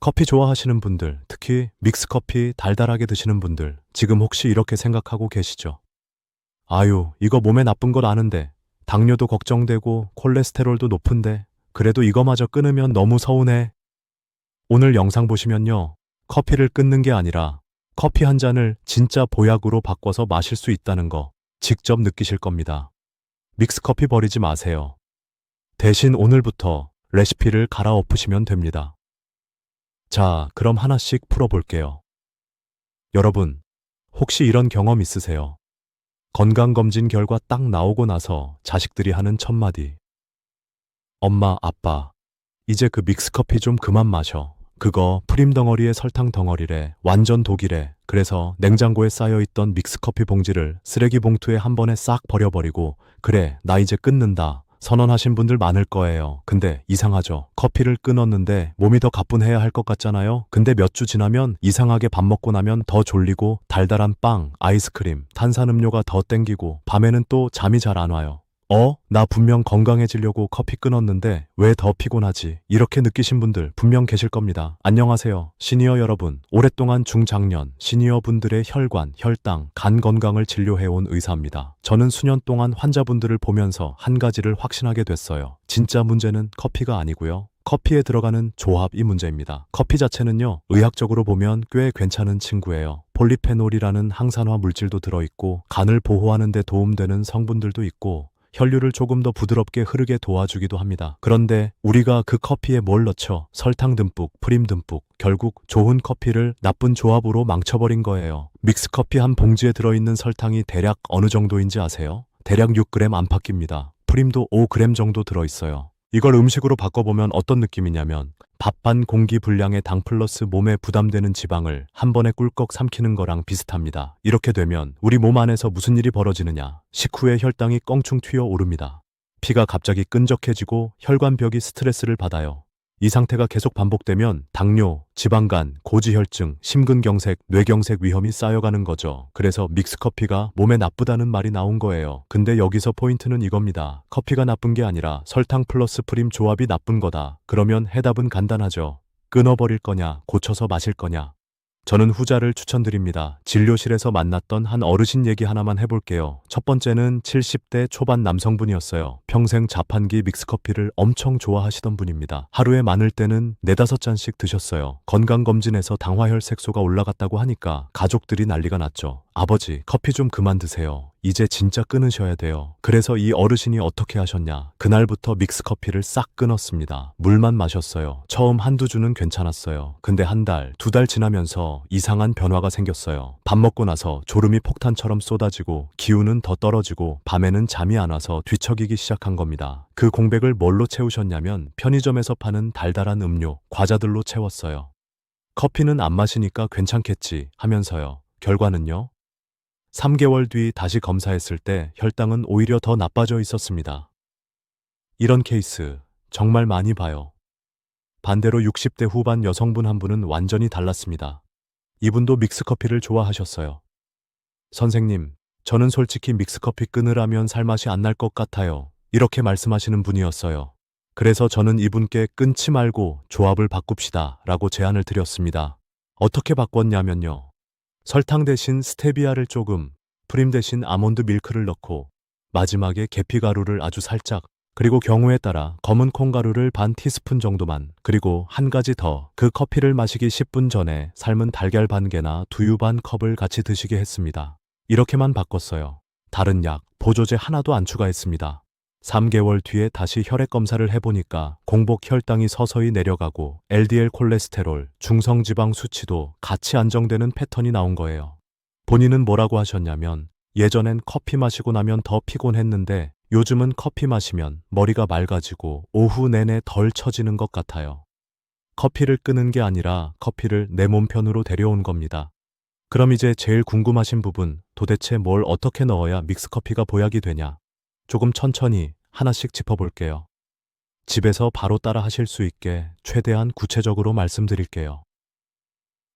커피 좋아하시는 분들, 특히 믹스커피 달달하게 드시는 분들, 지금 혹시 이렇게 생각하고 계시죠? 아유, 이거 몸에 나쁜 걸 아는데, 당뇨도 걱정되고 콜레스테롤도 높은데, 그래도 이거마저 끊으면 너무 서운해. 오늘 영상 보시면요, 커피를 끊는 게 아니라 커피 한 잔을 진짜 보약으로 바꿔서 마실 수 있다는 거 직접 느끼실 겁니다. 믹스커피 버리지 마세요. 대신 오늘부터 레시피를 갈아엎으시면 됩니다. 자, 그럼 하나씩 풀어볼게요. 여러분, 혹시 이런 경험 있으세요? 건강검진 결과 딱 나오고 나서 자식들이 하는 첫마디. 엄마, 아빠, 이제 그 믹스커피 좀 그만 마셔. 그거 프림 덩어리에 설탕 덩어리래. 완전 독이래. 그래서 냉장고에 쌓여있던 믹스커피 봉지를 쓰레기 봉투에 한 번에 싹 버려버리고, 그래, 나 이제 끊는다 선언하신 분들 많을 거예요. 근데 이상하죠? 커피를 끊었는데 몸이 더 가뿐해야 할 것 같잖아요? 근데 몇 주 지나면 이상하게 밥 먹고 나면 더 졸리고 달달한 빵, 아이스크림, 탄산음료가 더 땡기고 밤에는 또 잠이 잘 안 와요. 나 분명 건강해지려고 커피 끊었는데 왜 더 피곤하지? 이렇게 느끼신 분들 분명 계실 겁니다. 안녕하세요. 시니어 여러분. 오랫동안 중장년, 시니어 분들의 혈관, 혈당, 간 건강을 진료해온 의사입니다. 저는 수년 동안 환자분들을 보면서 한 가지를 확신하게 됐어요. 진짜 문제는 커피가 아니고요. 커피에 들어가는 조합이 문제입니다. 커피 자체는요, 의학적으로 보면 꽤 괜찮은 친구예요. 폴리페놀이라는 항산화 물질도 들어있고 간을 보호하는 데 도움되는 성분들도 있고 혈류를 조금 더 부드럽게 흐르게 도와주기도 합니다. 그런데 우리가 그 커피에 뭘 넣죠? 설탕 듬뿍, 프림 듬뿍, 결국 좋은 커피를 나쁜 조합으로 망쳐버린 거예요. 믹스커피 한 봉지에 들어있는 설탕이 대략 어느 정도인지 아세요? 대략 6g 안팎입니다. 프림도 5g 정도 들어있어요. 이걸 음식으로 바꿔보면 어떤 느낌이냐면 밥 반 공기 분량의 당 플러스 몸에 부담되는 지방을 한 번에 꿀꺽 삼키는 거랑 비슷합니다. 이렇게 되면 우리 몸 안에서 무슨 일이 벌어지느냐? 식후에 혈당이 껑충 튀어 오릅니다. 피가 갑자기 끈적해지고 혈관벽이 스트레스를 받아요. 이 상태가 계속 반복되면 당뇨, 지방간, 고지혈증, 심근경색, 뇌경색 위험이 쌓여가는 거죠. 그래서 믹스커피가 몸에 나쁘다는 말이 나온 거예요. 근데 여기서 포인트는 이겁니다. 커피가 나쁜 게 아니라 설탕 플러스 프림 조합이 나쁜 거다. 그러면 해답은 간단하죠. 끊어버릴 거냐, 고쳐서 마실 거냐. 저는 후자를 추천드립니다. 진료실에서 만났던 한 어르신 얘기 하나만 해볼게요. 첫 번째는 70대 초반 남성분이었어요. 평생 자판기 믹스커피를 엄청 좋아하시던 분입니다. 하루에 많을 때는 4~5잔씩 드셨어요. 건강검진에서 당화혈색소가 올라갔다고 하니까 가족들이 난리가 났죠. 아버지, 커피 좀 그만 드세요. 이제 진짜 끊으셔야 돼요. 그래서 이 어르신이 어떻게 하셨냐? 그날부터 믹스커피를 싹 끊었습니다. 물만 마셨어요. 처음 한두 주는 괜찮았어요. 근데 한 달, 2달 지나면서 이상한 변화가 생겼어요. 밥 먹고 나서 졸음이 폭탄처럼 쏟아지고 기운은 더 떨어지고 밤에는 잠이 안 와서 뒤척이기 시작한 겁니다. 그 공백을 뭘로 채우셨냐면 편의점에서 파는 달달한 음료, 과자들로 채웠어요. 커피는 안 마시니까 괜찮겠지 하면서요. 결과는요? 3개월 뒤 다시 검사했을 때 혈당은 오히려 더 나빠져 있었습니다. 이런 케이스 정말 많이 봐요. 반대로 60대 후반 여성분 한 분은 완전히 달랐습니다. 이분도 믹스커피를 좋아하셨어요. 선생님, 저는 솔직히 믹스커피 끊으라면 살맛이 안 날 것 같아요. 이렇게 말씀하시는 분이었어요. 그래서 저는 이분께 끊지 말고 조합을 바꿉시다 라고 제안을 드렸습니다. 어떻게 바꿨냐면요. 설탕 대신 스테비아를 조금, 프림 대신 아몬드 밀크를 넣고 마지막에 계피가루를 아주 살짝, 그리고 경우에 따라 검은 콩가루를 반 티스푼 정도만, 그리고 한 가지 더, 그 커피를 마시기 10분 전에 삶은 달걀 반 개나 두유 반 컵을 같이 드시게 했습니다. 이렇게만 바꿨어요. 다른 약, 보조제 하나도 안 추가했습니다. 3개월 뒤에 다시 혈액 검사를 해보니까 공복 혈당이 서서히 내려가고 LDL 콜레스테롤, 중성지방 수치도 같이 안정되는 패턴이 나온 거예요. 본인은 뭐라고 하셨냐면 예전엔 커피 마시고 나면 더 피곤했는데 요즘은 커피 마시면 머리가 맑아지고 오후 내내 덜 처지는 것 같아요. 커피를 끄는 게 아니라 커피를 내 몸 편으로 데려온 겁니다. 그럼 이제 제일 궁금하신 부분, 도대체 뭘 어떻게 넣어야 믹스커피가 보약이 되냐? 조금 천천히 하나씩 짚어볼게요. 집에서 바로 따라 하실 수 있게 최대한 구체적으로 말씀드릴게요.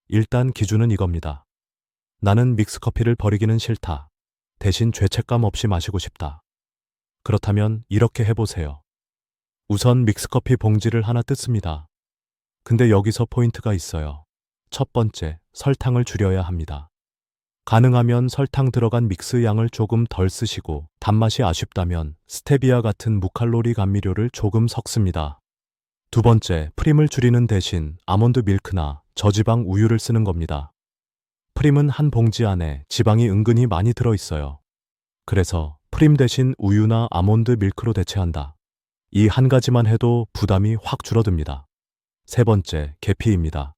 일단 기준은 이겁니다. 나는 믹스커피를 버리기는 싫다. 대신 죄책감 없이 마시고 싶다. 그렇다면 이렇게 해보세요. 우선 믹스커피 봉지를 하나 뜯습니다. 근데 여기서 포인트가 있어요. 첫 번째, 설탕을 줄여야 합니다. 가능하면 설탕 들어간 믹스 양을 조금 덜 쓰시고 단맛이 아쉽다면 스테비아 같은 무칼로리 감미료를 조금 섞습니다. 두 번째, 프림을 줄이는 대신 아몬드 밀크나 저지방 우유를 쓰는 겁니다. 프림은 한 봉지 안에 지방이 은근히 많이 들어있어요. 그래서 프림 대신 우유나 아몬드 밀크로 대체한다. 이 한 가지만 해도 부담이 확 줄어듭니다. 세 번째, 계피입니다.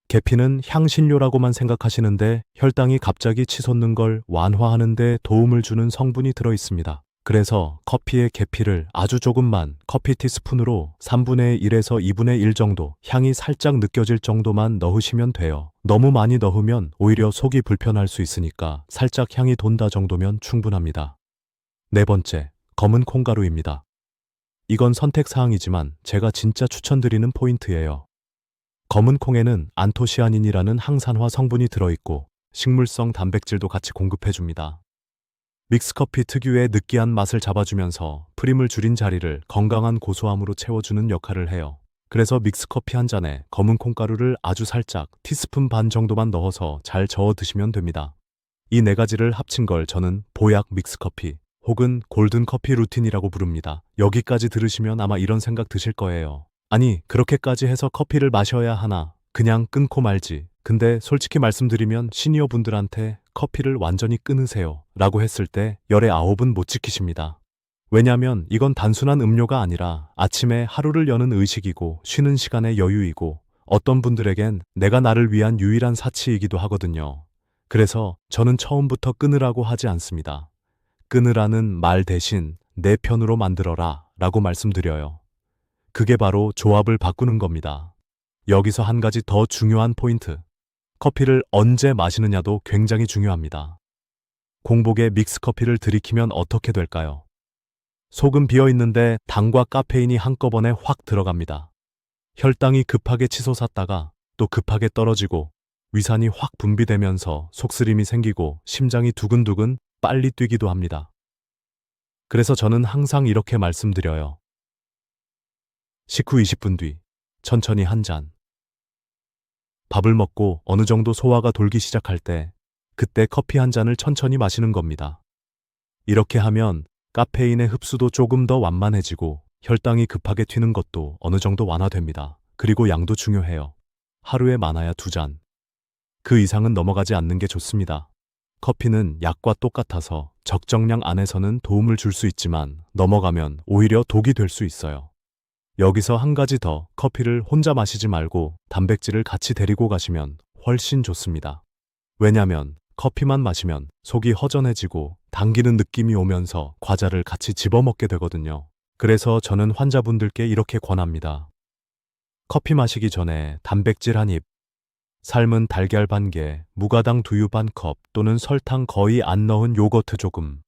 계피는 향신료라고만 생각하시는데 혈당이 갑자기 치솟는 걸 완화하는 데 도움을 주는 성분이 들어 있습니다. 그래서 커피에 계피를 아주 조금만 커피 티스푼으로 3분의 1에서 2분의 1 정도 향이 살짝 느껴질 정도만 넣으시면 돼요. 너무 많이 넣으면 오히려 속이 불편할 수 있으니까 살짝 향이 돈다 정도면 충분합니다. 네 번째, 검은 콩가루입니다. 이건 선택사항이지만 제가 진짜 추천드리는 포인트예요. 검은 콩에는 안토시아닌이라는 항산화 성분이 들어있고 식물성 단백질도 같이 공급해줍니다. 믹스커피 특유의 느끼한 맛을 잡아주면서 프림을 줄인 자리를 건강한 고소함으로 채워주는 역할을 해요. 그래서 믹스커피 한 잔에 검은 콩가루를 아주 살짝 티스푼 반 정도만 넣어서 잘 저어 드시면 됩니다. 이 네 가지를 합친 걸 저는 보약 믹스커피 혹은 골든커피 루틴이라고 부릅니다. 여기까지 들으시면 아마 이런 생각 드실 거예요. 아니, 그렇게까지 해서 커피를 마셔야 하나? 그냥 끊고 말지. 근데 솔직히 말씀드리면 시니어 분들한테 커피를 완전히 끊으세요 라고 했을 때 열의 9은 못 지키십니다. 왜냐면 이건 단순한 음료가 아니라 아침에 하루를 여는 의식이고 쉬는 시간의 여유이고 어떤 분들에겐 내가 나를 위한 유일한 사치이기도 하거든요. 그래서 저는 처음부터 끊으라고 하지 않습니다. 끊으라는 말 대신 내 편으로 만들어라 라고 말씀드려요. 그게 바로 조합을 바꾸는 겁니다. 여기서 한 가지 더 중요한 포인트. 커피를 언제 마시느냐도 굉장히 중요합니다. 공복에 믹스커피를 들이키면 어떻게 될까요? 속은 비어있는데 당과 카페인이 한꺼번에 확 들어갑니다. 혈당이 급하게 치솟았다가 또 급하게 떨어지고 위산이 확 분비되면서 속쓰림이 생기고 심장이 두근두근 빨리 뛰기도 합니다. 그래서 저는 항상 이렇게 말씀드려요. 식후 20분 뒤 천천히 한 잔. 밥을 먹고 어느 정도 소화가 돌기 시작할 때 그때 커피 한 잔을 천천히 마시는 겁니다. 이렇게 하면 카페인의 흡수도 조금 더 완만해지고 혈당이 급하게 튀는 것도 어느 정도 완화됩니다. 그리고 양도 중요해요. 하루에 많아야 2잔. 그 이상은 넘어가지 않는 게 좋습니다. 커피는 약과 똑같아서 적정량 안에서는 도움을 줄 수 있지만 넘어가면 오히려 독이 될 수 있어요. 여기서 한 가지 더, 커피를 혼자 마시지 말고 단백질을 같이 데리고 가시면 훨씬 좋습니다. 왜냐면 커피만 마시면 속이 허전해지고 당기는 느낌이 오면서 과자를 같이 집어먹게 되거든요. 그래서 저는 환자분들께 이렇게 권합니다. 커피 마시기 전에 단백질 한 입, 삶은 달걀 반 개, 무가당 두유 반 컵 또는 설탕 거의 안 넣은 요거트 조금.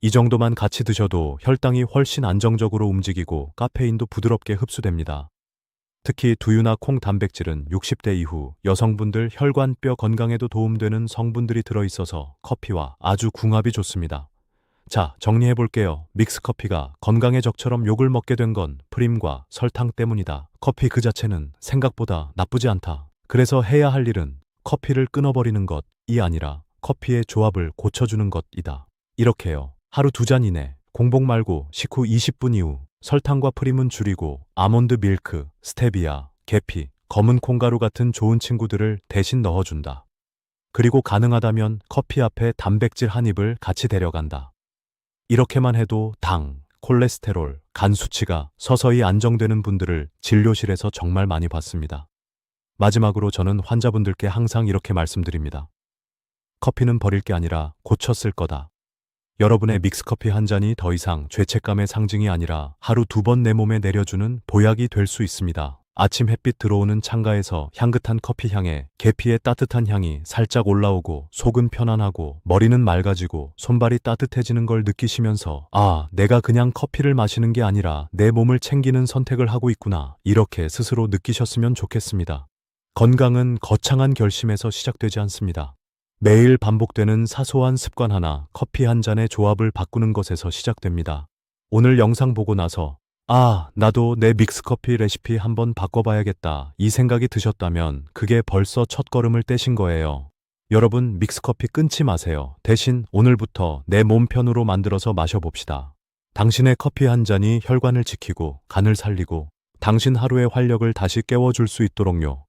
이 정도만 같이 드셔도 혈당이 훨씬 안정적으로 움직이고 카페인도 부드럽게 흡수됩니다. 특히 두유나 콩 단백질은 60대 이후 여성분들 혈관 뼈 건강에도 도움되는 성분들이 들어있어서 커피와 아주 궁합이 좋습니다. 자, 정리해볼게요. 믹스커피가 건강의 적처럼 욕을 먹게 된 건 프림과 설탕 때문이다. 커피 그 자체는 생각보다 나쁘지 않다. 그래서 해야 할 일은 커피를 끊어버리는 것이 아니라 커피의 조합을 고쳐주는 것이다. 이렇게요. 하루 2잔 이내, 공복 말고 식후 20분 이후 설탕과 프림은 줄이고 아몬드 밀크, 스테비아, 계피, 검은 콩가루 같은 좋은 친구들을 대신 넣어준다. 그리고 가능하다면 커피 앞에 단백질 한 입을 같이 데려간다. 이렇게만 해도 당, 콜레스테롤, 간 수치가 서서히 안정되는 분들을 진료실에서 정말 많이 봤습니다. 마지막으로 저는 환자분들께 항상 이렇게 말씀드립니다. 커피는 버릴 게 아니라 고쳐 쓸 거다. 여러분의 믹스커피 한 잔이 더 이상 죄책감의 상징이 아니라 하루 2번 내 몸에 내려주는 보약이 될 수 있습니다. 아침 햇빛 들어오는 창가에서 향긋한 커피 향에 계피의 따뜻한 향이 살짝 올라오고 속은 편안하고 머리는 맑아지고 손발이 따뜻해지는 걸 느끼시면서 아, 내가 그냥 커피를 마시는 게 아니라 내 몸을 챙기는 선택을 하고 있구나. 이렇게 스스로 느끼셨으면 좋겠습니다. 건강은 거창한 결심에서 시작되지 않습니다. 매일 반복되는 사소한 습관 하나, 커피 한 잔의 조합을 바꾸는 것에서 시작됩니다. 오늘 영상 보고 나서 아, 나도 내 믹스커피 레시피 한번 바꿔봐야겠다. 이 생각이 드셨다면 그게 벌써 첫걸음을 떼신 거예요. 여러분, 믹스커피 끊지 마세요. 대신 오늘부터 내 몸 편으로 만들어서 마셔봅시다. 당신의 커피 한 잔이 혈관을 지키고 간을 살리고 당신 하루의 활력을 다시 깨워줄 수 있도록요.